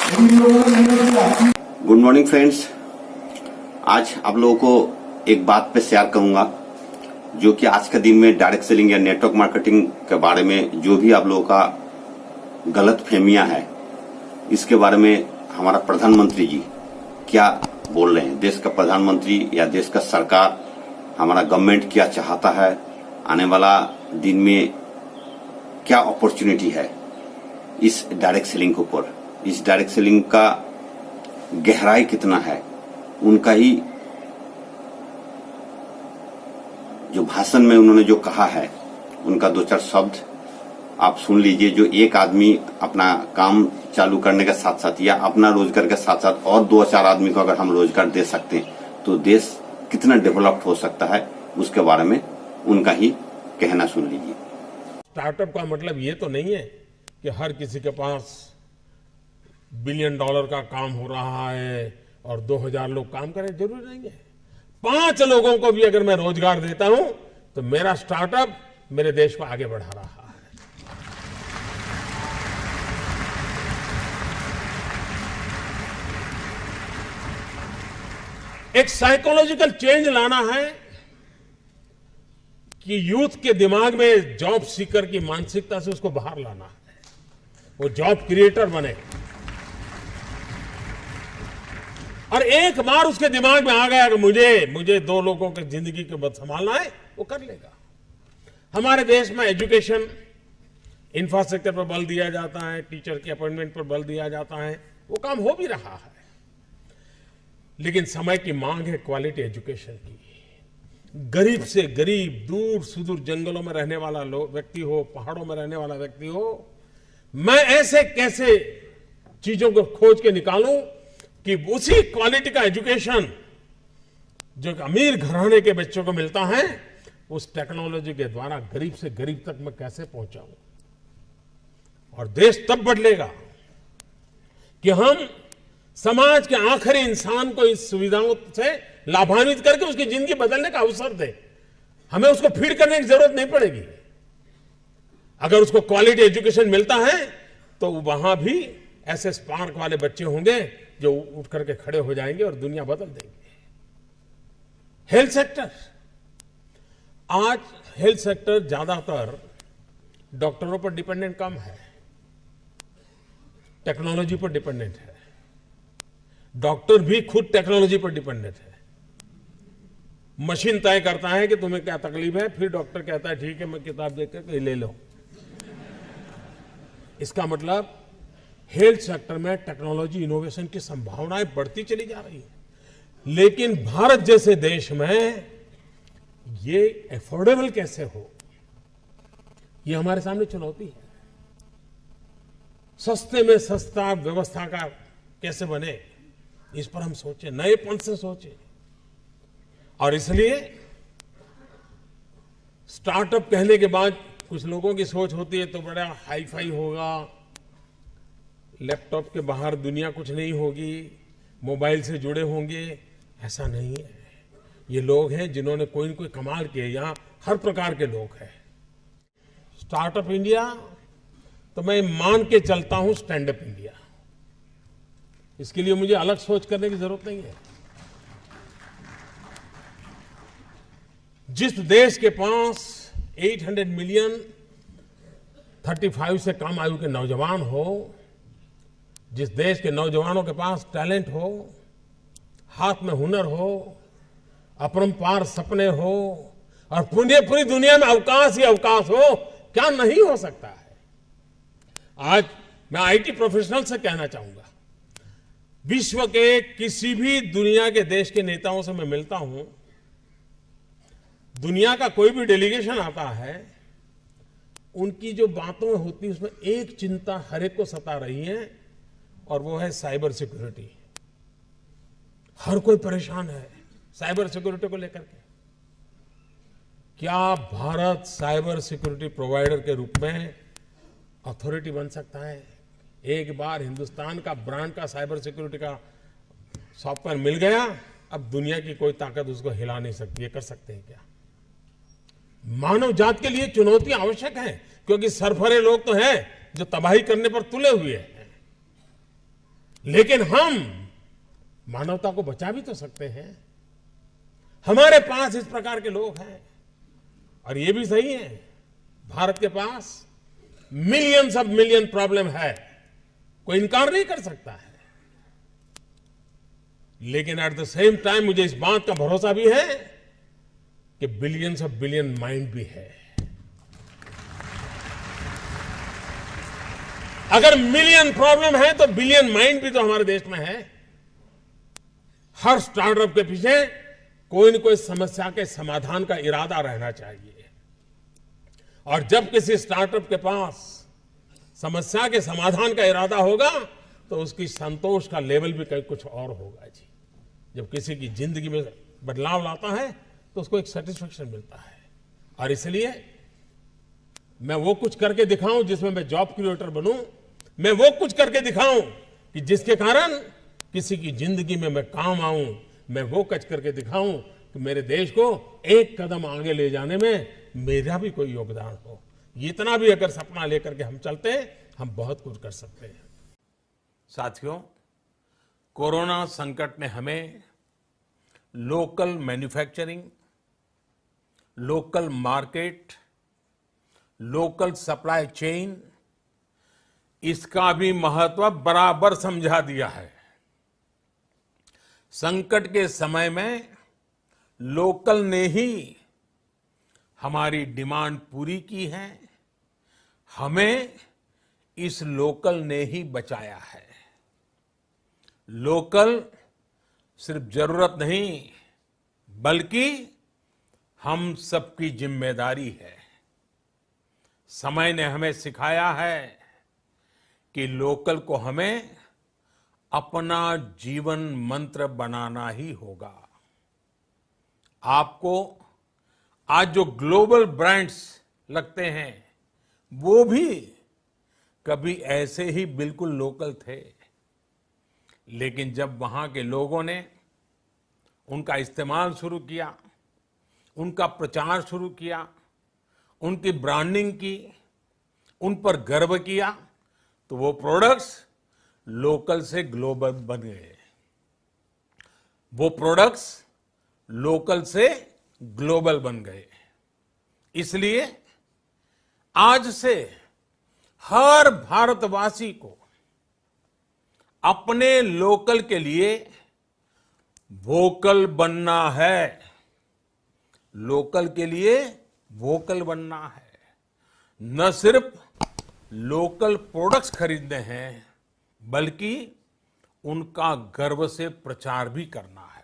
Good morning friends. आज आप लोगों को एक बात पे शेयर करूंगा जो कि आज के दिन में डायरेक्ट सेलिंग या नेटवर्क मार्केटिंग के बारे में जो भी आप लोगों का गलत फहमियां है, इसके बारे में हमारा प्रधानमंत्री जी क्या बोल रहे हैं। देश का प्रधानमंत्री या देश का सरकार, हमारा गवर्नमेंट क्या चाहता है, आने वाला दिन में क्या अपॉर्चुनिटी है इस डायरेक्ट सेलिंग के ऊपर, इस डायरेक्ट सेलिंग का गहराई कितना है, उनका ही जो भाषण में उन्होंने जो कहा है, उनका दो चार शब्द आप सुन लीजिए। जो एक आदमी अपना काम चालू करने के साथ साथ या अपना रोजगार के साथ साथ और दो चार आदमी को अगर हम रोजगार दे सकते हैं तो देश कितना डेवलप्ड हो सकता है, उसके बारे में उनका ही कहना सुन लीजिए। स्टार्टअप का मतलब ये तो नहीं है कि हर किसी के पास $1 बिलियन का काम हो रहा है और 2000 लोग काम करें, जरूरी नहीं है। 5 लोगों को भी अगर मैं रोजगार देता हूं तो मेरा स्टार्टअप मेरे देश को आगे बढ़ा रहा है। एक साइकोलॉजिकल चेंज लाना है कि यूथ के दिमाग में जॉब सीकर की मानसिकता से उसको बाहर लाना है, वो जॉब क्रिएटर बने। और एक बार उसके दिमाग में आ गया कि मुझे 2 लोगों की जिंदगी को संभालना है, वो कर लेगा। हमारे देश में एजुकेशन इंफ्रास्ट्रक्चर पर बल दिया जाता है, टीचर के अपॉइंटमेंट पर बल दिया जाता है, वो काम हो भी रहा है। लेकिन समय की मांग है क्वालिटी एजुकेशन की। गरीब से गरीब, दूर सुदूर जंगलों में रहने वाला व्यक्ति हो, पहाड़ों में रहने वाला व्यक्ति हो, मैं ऐसे कैसे चीजों को खोज के निकालूं कि उसी क्वालिटी का एजुकेशन जो अमीर घराने के बच्चों को मिलता है, उस टेक्नोलॉजी के द्वारा गरीब से गरीब तक मैं कैसे पहुंचाऊं। और देश तब बदलेगा कि हम समाज के आखिरी इंसान को इस सुविधाओं से लाभान्वित करके उसकी जिंदगी बदलने का अवसर दें। हमें उसको फीड करने की जरूरत नहीं पड़ेगी। अगर उसको क्वालिटी एजुकेशन मिलता है तो वहां भी ऐसे स्पार्क वाले बच्चे होंगे जो उठ करके खड़े हो जाएंगे और दुनिया बदल देंगे। हेल्थ सेक्टर, आज हेल्थ सेक्टर ज्यादातर डॉक्टरों पर डिपेंडेंट कम है, टेक्नोलॉजी पर डिपेंडेंट है। डॉक्टर भी खुद टेक्नोलॉजी पर डिपेंडेंट है। मशीन तय करता है कि तुम्हें क्या तकलीफ है, फिर डॉक्टर कहता है ठीक है, मैं किताब देखकर ले लो। इसका मतलब हेल्थ सेक्टर में टेक्नोलॉजी इनोवेशन की संभावनाएं बढ़ती चली जा रही है। लेकिन भारत जैसे देश में ये अफोर्डेबल कैसे हो, ये हमारे सामने चुनौती है। सस्ते में सस्ता व्यवस्था का कैसे बने, इस पर हम सोचें, नएपन से सोचें। और इसलिए स्टार्टअप कहने के बाद कुछ लोगों की सोच होती है तो बड़ा हाई फाई होगा, लैपटॉप के बाहर दुनिया कुछ नहीं होगी, मोबाइल से जुड़े होंगे। ऐसा नहीं है। ये लोग हैं जिन्होंने कोई न कोई कमाल किए। यहां हर प्रकार के लोग हैं। स्टार्टअप इंडिया तो मैं मान के चलता हूं स्टैंड अप इंडिया। इसके लिए मुझे अलग सोच करने की जरूरत नहीं है। जिस देश के पास 800 मिलियन 35 से कम आयु के नौजवान हो, जिस देश के नौजवानों के पास टैलेंट हो, हाथ में हुनर हो, अपरंपार सपने हो और पूरी दुनिया में अवकाश ही अवकाश हो, क्या नहीं हो सकता है। आज मैं आईटी प्रोफेशनल से कहना चाहूंगा, विश्व के किसी भी दुनिया के देश के नेताओं से मैं मिलता हूं, दुनिया का कोई भी डेलीगेशन आता है, उनकी जो बातों होती है उसमें एक चिंता हर एक को सता रही है और वो है साइबर सिक्योरिटी। हर कोई परेशान है साइबर सिक्योरिटी को लेकर के। क्या भारत साइबर सिक्योरिटी प्रोवाइडर के रूप में अथॉरिटी बन सकता है? एक बार हिंदुस्तान का ब्रांड का साइबर सिक्योरिटी का सॉफ्टवेयर मिल गया, अब दुनिया की कोई ताकत उसको हिला नहीं सकती। ये कर सकते हैं क्या? मानव जात के लिए चुनौतियां आवश्यक हैं, क्योंकि सरफरे लोग तो हैं जो तबाही करने पर तुले हुए हैं। लेकिन हम मानवता को बचा भी तो सकते हैं। हमारे पास इस प्रकार के लोग हैं। और ये भी सही है, भारत के पास मिलियंस ऑफ मिलियन प्रॉब्लम है, कोई इनकार नहीं कर सकता है। लेकिन एट द सेम टाइम मुझे इस बात का भरोसा भी है कि बिलियंस ऑफ बिलियन माइंड भी है। अगर मिलियन प्रॉब्लम है तो बिलियन माइंड भी तो हमारे देश में है। हर स्टार्टअप के पीछे कोई न कोई समस्या के समाधान का इरादा रहना चाहिए। और जब किसी स्टार्टअप के पास समस्या के समाधान का इरादा होगा तो उसकी संतोष का लेवल भी कहीं कुछ और होगा जी। जब किसी की जिंदगी में बदलाव लाता है तो उसको एक सेटिस्फेक्शन मिलता है। और इसलिए मैं वो कुछ करके दिखाऊं जिसमें मैं जॉब क्रिएटर बनूं, मैं वो कुछ करके दिखाऊं कि जिसके कारण किसी की जिंदगी में मैं काम आऊं, मैं वो कुछ करके दिखाऊं कि मेरे देश को एक कदम आगे ले जाने में मेरा भी कोई योगदान हो। इतना भी अगर सपना लेकर के हम चलते हैं, हम बहुत कुछ कर सकते हैं। साथियों, कोरोना संकट ने हमें local manufacturing, local market, local supply chain, इसका भी महत्व बराबर समझा दिया है। संकट के समय में लोकल ने ही हमारी डिमांड पूरी की है, हमें इस लोकल ने ही बचाया है। लोकल सिर्फ जरूरत नहीं बल्कि हम सबकी जिम्मेदारी है। समय ने हमें सिखाया है कि लोकल को हमें अपना जीवन मंत्र बनाना ही होगा। आपको आज जो ग्लोबल ब्रांड्स लगते हैं वो भी कभी ऐसे ही बिल्कुल लोकल थे, लेकिन जब वहां के लोगों ने उनका इस्तेमाल शुरू किया, उनका प्रचार शुरू किया, उनकी ब्रांडिंग की, उन पर गर्व किया, तो वो प्रोडक्ट्स लोकल से ग्लोबल बन गए। वो प्रोडक्ट्स लोकल से ग्लोबल बन गए। इसलिए आज से हर भारतवासी को अपने लोकल के लिए वोकल बनना है। लोकल के लिए वोकल बनना है। न सिर्फ लोकल प्रोडक्ट्स खरीदने हैं बल्कि उनका गर्व से प्रचार भी करना है।